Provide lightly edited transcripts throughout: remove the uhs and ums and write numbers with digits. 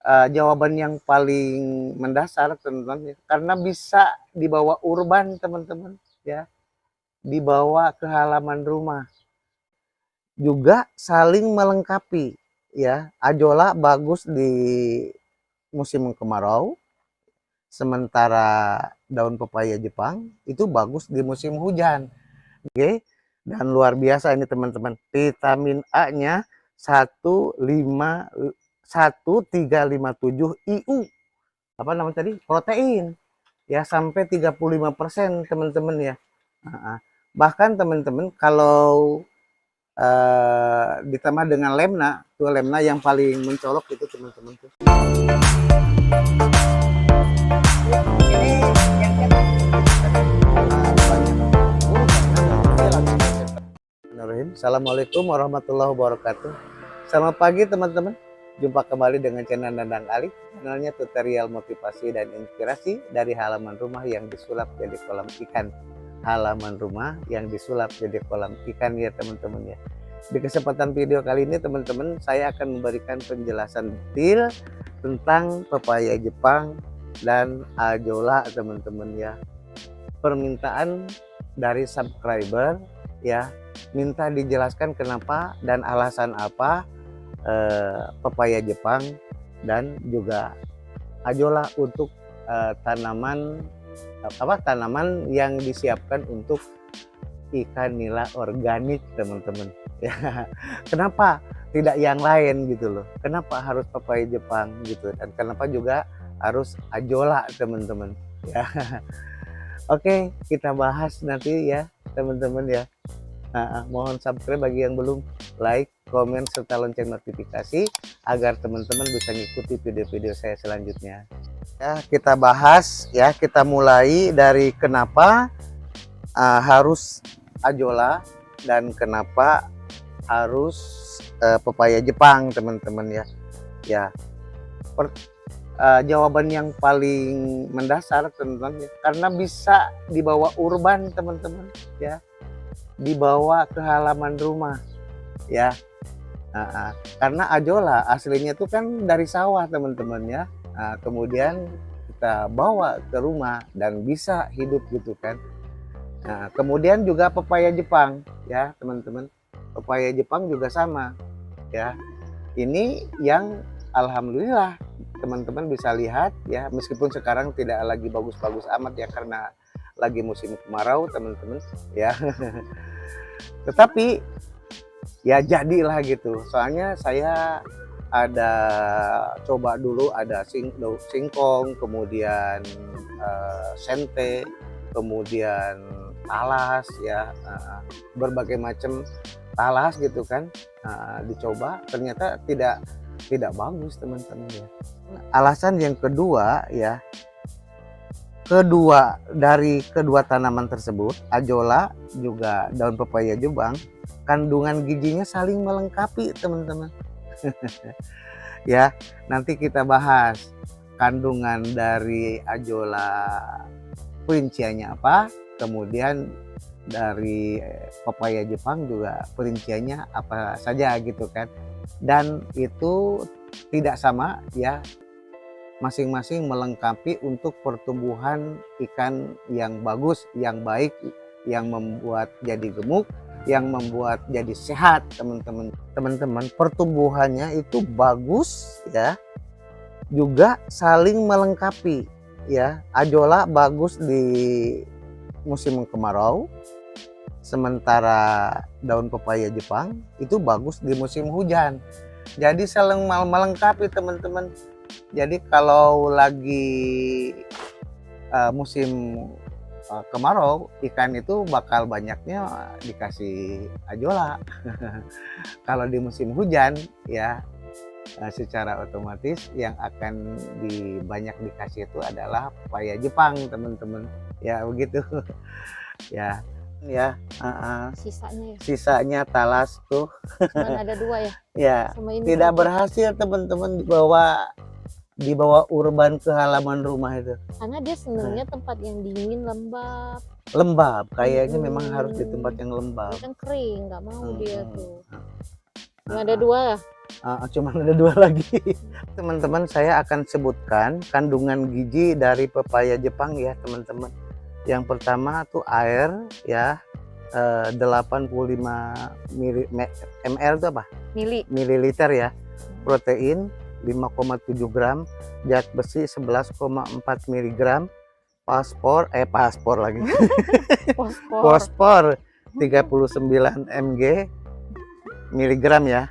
Jawaban yang paling mendasar teman-teman ya, karena bisa dibawa urban teman-teman ya, dibawa ke halaman rumah, juga saling melengkapi ya. Ajolla bagus di musim kemarau, sementara daun pepaya Jepang itu bagus di musim hujan. Oke, dan luar biasa ini teman-teman, vitamin A-nya 1357 IU, apa namanya tadi, protein ya, sampai 35% teman-teman ya. Bahkan teman-teman kalau ditambah dengan lemna, tuh lemna yang paling mencolok itu teman-teman tuh. Ini yang Assalamualaikum warahmatullahi wabarakatuh. Selamat pagi teman-teman. Jumpa kembali dengan channel Dandang Ali, channelnya tutorial motivasi dan inspirasi dari halaman rumah yang disulap jadi kolam ikan. Halaman rumah yang disulap jadi kolam ikan ya teman-teman ya. Di kesempatan video kali ini teman-teman, saya akan memberikan penjelasan detail tentang pepaya Jepang dan ajolla teman-teman ya. Permintaan dari subscriber ya, minta dijelaskan kenapa dan alasan apa pepaya Jepang dan juga ajolla untuk tanaman yang disiapkan untuk ikan nila organik teman-teman ya. Kenapa tidak yang lain gitu loh, kenapa harus pepaya Jepang gitu, dan kenapa juga harus ajolla teman-teman ya. Oke, kita bahas nanti ya teman-teman ya. Mohon subscribe bagi yang belum, like, komen, serta lonceng notifikasi agar teman-teman bisa ngikuti video-video saya selanjutnya. Ya, kita bahas ya, kita mulai dari kenapa harus ajolla dan kenapa harus pepaya Jepang teman-teman ya. Ya, jawaban yang paling mendasar teman-teman ya, karena bisa dibawa urban teman-teman ya, dibawa ke halaman rumah ya. Karena ajolla aslinya itu kan dari sawah teman-teman ya. Kemudian kita bawa ke rumah dan bisa hidup gitu kan. Kemudian juga pepaya Jepang ya teman-teman, pepaya Jepang juga sama ya. Ini yang alhamdulillah teman-teman bisa lihat ya, meskipun sekarang tidak lagi bagus-bagus amat ya karena lagi musim kemarau teman-teman ya. Tetapi ya jadilah gitu, soalnya saya ada coba dulu, ada singkong, kemudian sente, kemudian talas ya, berbagai macam talas gitu kan, dicoba ternyata tidak bagus teman-teman ya. Alasan yang kedua ya, dari kedua tanaman tersebut, ajolla juga daun pepaya Jepang, kandungan gizinya saling melengkapi teman-teman. Ya, nanti kita bahas kandungan dari ajolla perinciannya apa, kemudian dari pepaya Jepang juga perinciannya apa saja gitu kan. Dan itu tidak sama ya, masing-masing melengkapi untuk pertumbuhan ikan yang bagus, yang baik, yang membuat jadi gemuk, yang membuat jadi sehat teman-teman. Pertumbuhannya itu bagus ya, juga saling melengkapi ya. Ajolla bagus di musim kemarau, sementara daun pepaya Jepang itu bagus di musim hujan. Jadi saling melengkapi teman-teman. Jadi kalau lagi musim kemarau, ikan itu bakal banyaknya dikasih ajolla. Kalau di musim hujan ya, secara otomatis yang akan banyak dikasih itu adalah pepaya Jepang teman-teman ya, begitu. Ya ya, sisanya talas tuh. Cuman ada 2 ya? Ya, sama ini tidak satu. berhasil teman-teman dibawa urban ke halaman rumah itu. Karena dia senengnya tempat yang dingin, lembab. Lembab, kayaknya memang harus di tempat yang lembab. Dia kan kering, nggak mau dia tuh. Cuma ada 2 ya? Cuman ada 2 lagi. Teman-teman, saya akan sebutkan kandungan gizi dari pepaya Jepang ya teman-teman. Yang pertama tuh air ya, 85 ml itu apa? Mililiter ya. Protein 5,7 gram, zat besi 11,4 mg, fosfor lagi. Fosfor 39 miligram ya.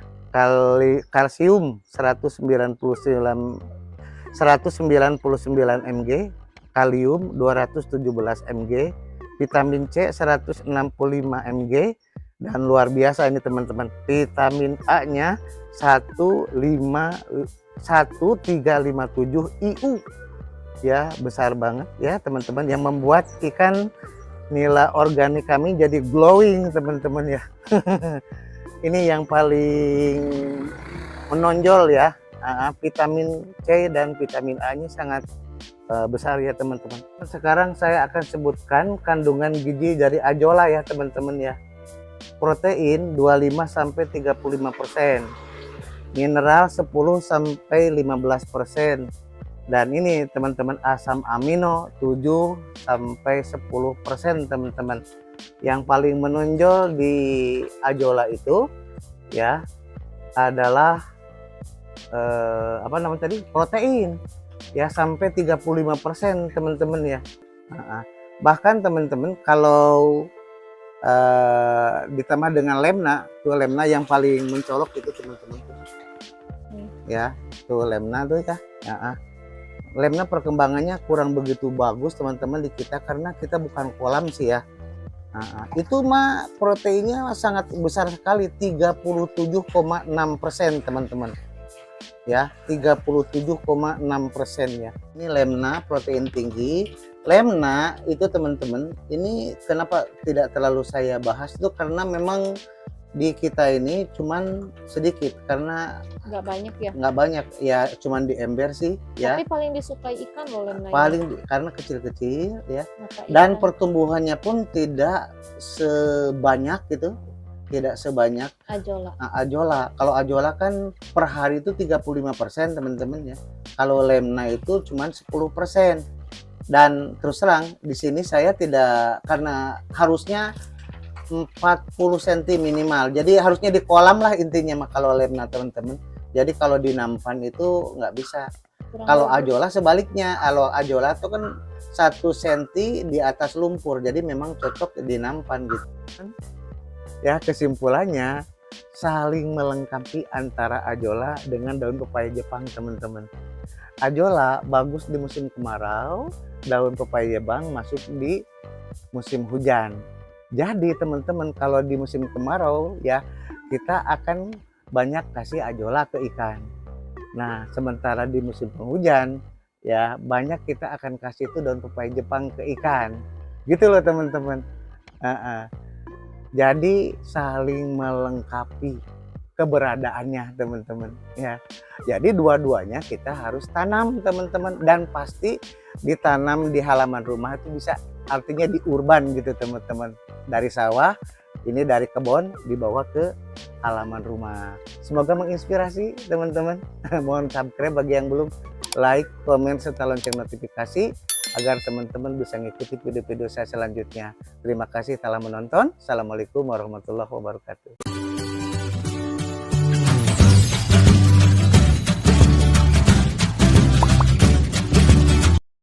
Kalsium 199 mg, kalium 217 mg, vitamin C 165 mg, dan luar biasa ini teman-teman, vitamin A-nya 1357 IU ya, besar banget ya teman-teman, yang membuat ikan nila organik kami jadi glowing teman-teman ya. Ini yang paling menonjol ya. Vitamin C dan vitamin A-nya sangat besar ya teman-teman. Sekarang saya akan sebutkan kandungan gizi dari ajola ya teman-teman ya. Protein 25 sampai 35%, mineral 10 sampai 15%, dan ini teman-teman asam amino 7 sampai 10% teman-teman. Yang paling menonjol di ajola itu ya adalah protein ya, sampai 35% teman-teman ya. Bahkan teman-teman kalau ditambah dengan lemna, tuh lemna yang paling mencolok itu teman-teman ya, tuh lemna tuh ya. Lemna perkembangannya kurang begitu bagus teman-teman di kita, karena kita bukan kolam sih ya. Itu mah proteinnya sangat besar sekali, 37,6% teman-teman ya, 37,6% ya. Ini lemna protein tinggi. Lemna itu teman-teman, ini kenapa tidak terlalu saya bahas itu karena memang di kita ini cuman sedikit, karena nggak banyak ya, cuman di ember sih ya. Tapi paling disukai ikan loh lemna karena kecil-kecil ya, dan pertumbuhannya pun tidak sebanyak gitu, tidak sebanyak ajola. Kalau ajola kan per hari itu 35% teman-teman ya, kalau lemna itu cuman 10%. Dan terus terang di sini saya tidak, karena harusnya 40 cm minimal, jadi harusnya di kolam lah intinya mah kalau lemna teman-teman. Jadi kalau di nampan itu nggak bisa. Kalau ajola sebaliknya, kalau ajola itu kan 1 cm di atas lumpur, jadi memang cocok di nampan gitu ya. Kesimpulannya saling melengkapi antara ajola dengan daun pepaya Jepang teman-teman. Ajola bagus di musim kemarau, daun pepaya Jepang masuk di musim hujan. Jadi teman-teman kalau di musim kemarau ya, kita akan banyak kasih ajola ke ikan. Nah sementara di musim penghujan ya, banyak kita akan kasih itu daun pepaya Jepang ke ikan gitu loh teman-teman. Jadi saling melengkapi keberadaannya teman-teman ya. Jadi dua-duanya kita harus tanam teman-teman, dan pasti ditanam di halaman rumah itu bisa, artinya di urban gitu teman-teman, dari sawah ini, dari kebun dibawa ke halaman rumah. Semoga menginspirasi teman-teman. Mohon subscribe bagi yang belum, like, komen, serta lonceng notifikasi agar teman-teman bisa mengikuti video-video saya selanjutnya. Terima kasih telah menonton. Assalamualaikum warahmatullahi wabarakatuh.